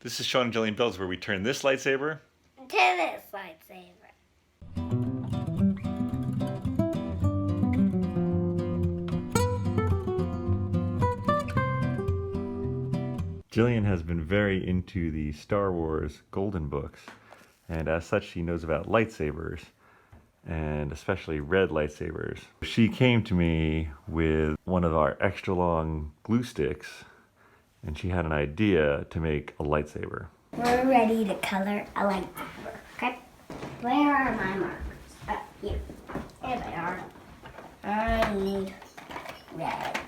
This is Shawn and Jillian Builds, where we turn this lightsaber to this lightsaber. Jillian has been very into the Star Wars Golden books, and as such she knows about lightsabers, and especially red lightsabers. She came to me with one of our extra long glue sticks, and she had an idea to make a lightsaber. We're ready to color a lightsaber, okay? Where are my markers? Here. Here they are. I need red.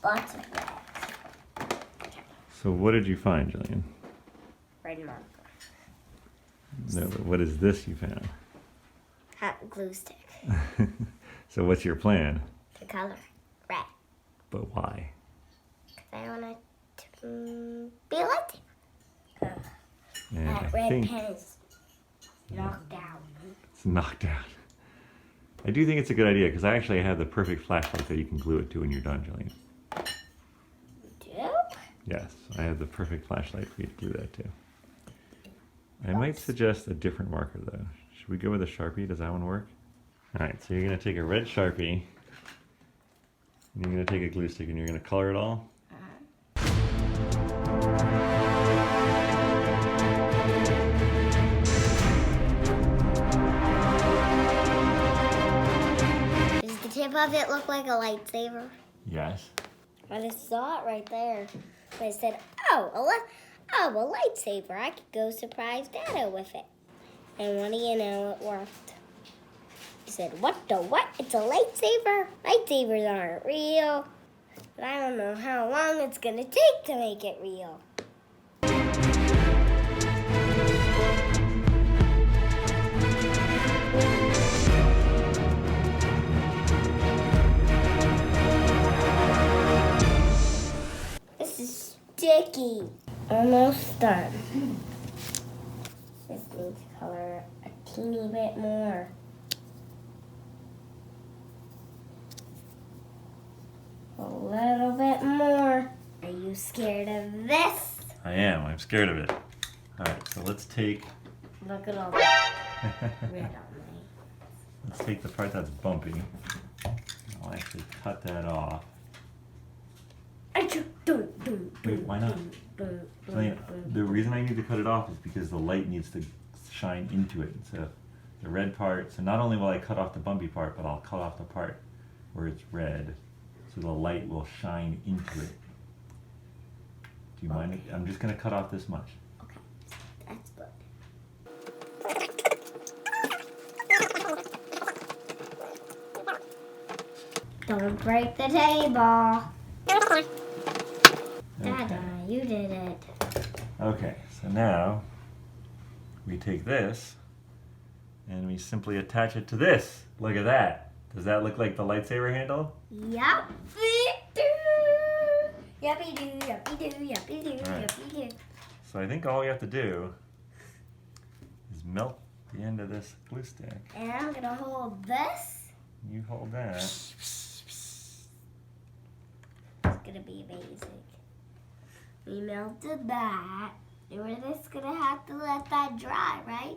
Lots of red. So what did you find, Jillian? Red marker. No, but what is this you found? Hot glue stick. So what's your plan? To color red. But why? Because I want it to be a lightsaber. And That I red think pen is knocked out. it's knocked out. I do think it's a good idea because I actually have the perfect flashlight that you can glue it to when you're done, Jillian. You do? Yes, I have the perfect flashlight for you to glue that to. I might suggest a different marker though. Should we go with a Sharpie? Does that one work? Alright, so you're going to take a red Sharpie, and you're going to take a glue stick and you're going to color it all. Does the tip of it look like a lightsaber? Yes. I just saw it right there. I said, oh, a lightsaber. I could go surprise Dada with it. And what do you know, it worked. He said, what the what? It's a lightsaber? Lightsabers aren't real. But I don't know how long it's going to take to make it real. This is sticky. Almost done. This needs color a teeny bit more. A little bit more. Are you scared of this? I am. I'm scared of it. Alright, so let's take... Look at all that red on me. Let's take the part that's bumpy. I'll actually cut that off. Wait, why not? Jillian, the reason I need to cut it off is because the light needs to shine into it. So the red part, so not only will I cut off the bumpy part, but I'll cut off the part where it's red, so the light will shine into it. Do you mind? I'm just going to cut off this much. Okay, that's good. Don't break the table. Dada, you did it. Okay, so now we take this and we simply attach it to this. Look at that. Does that look like the lightsaber handle? Yup. Yuppie doo, yuppie doo, yuppie doo, All right. yuppie doo. So I think all we have to do is melt the end of this glue stick. And I'm gonna hold this. You hold that. It's gonna be amazing. We melted that. And we're just gonna have to let that dry, right?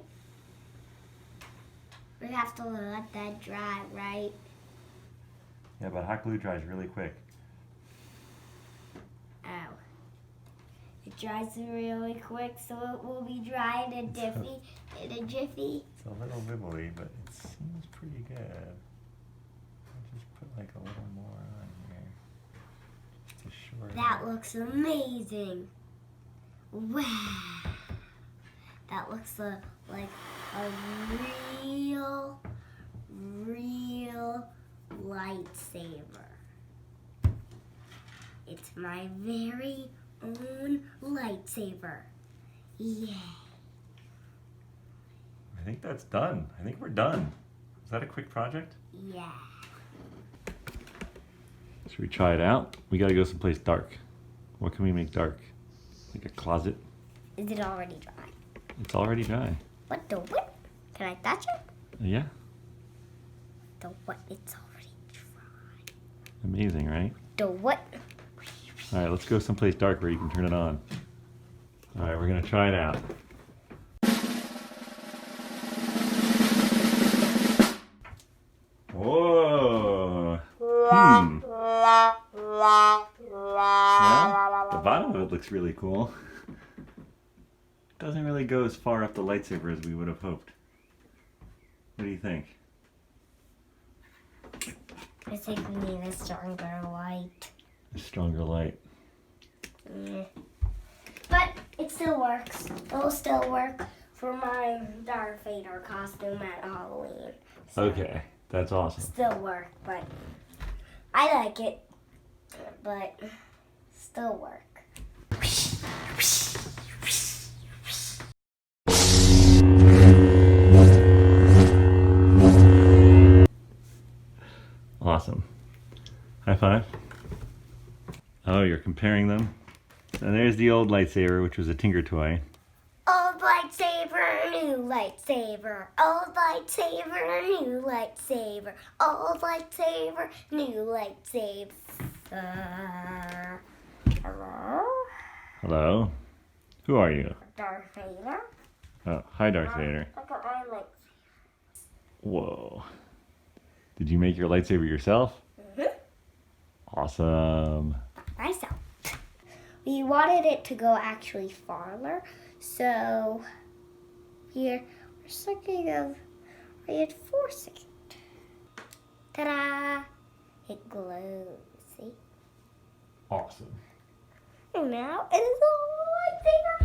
We have to let that dry, right? Yeah, but hot glue dries really quick. Ow. It dries really quick, so it will be dry in a jiffy. It's a little wibbly, but it seems pretty good. I'll just put like a little more on here. To shore it That up. looks amazing. Wow. That looks like a real lightsaber. It's my very own lightsaber. Yay. I think that's done. I think we're done. Is that a quick project? Yeah. Should we try it out? We gotta go someplace dark. What can we make dark? Like a closet? Is it already dry? It's already dry. What the what? Can I touch it? Yeah. The what? It's already dry. Amazing, right? The what? Alright, let's go someplace dark where you can turn it on. All right, we're gonna try it out. Whoa! Well, the bottom of it looks really cool. Doesn't really go as far up the lightsaber as we would have hoped. What do you think? I think we need a stronger light. A stronger light. Yeah. But it still works. It'll still work for my Darth Vader costume at Halloween. So Okay, that's awesome. still work, but I like it. But still work. Awesome. High five. Oh, you're comparing them? And there's the old lightsaber, which was a Tinker toy. Old lightsaber, new lightsaber. Old lightsaber, new lightsaber. Old lightsaber, new lightsaber. Hello? Hello? Who are you? Darth Vader. Oh, hi, Darth Vader. Look at my lightsaber. Whoa. Did you make your lightsaber yourself? Mm-hmm. Awesome. Myself. We wanted it to go actually farther, so here we're just thinking of reinforcing it. Ta-da! It glows, see? Awesome. And now it is a lightsaber.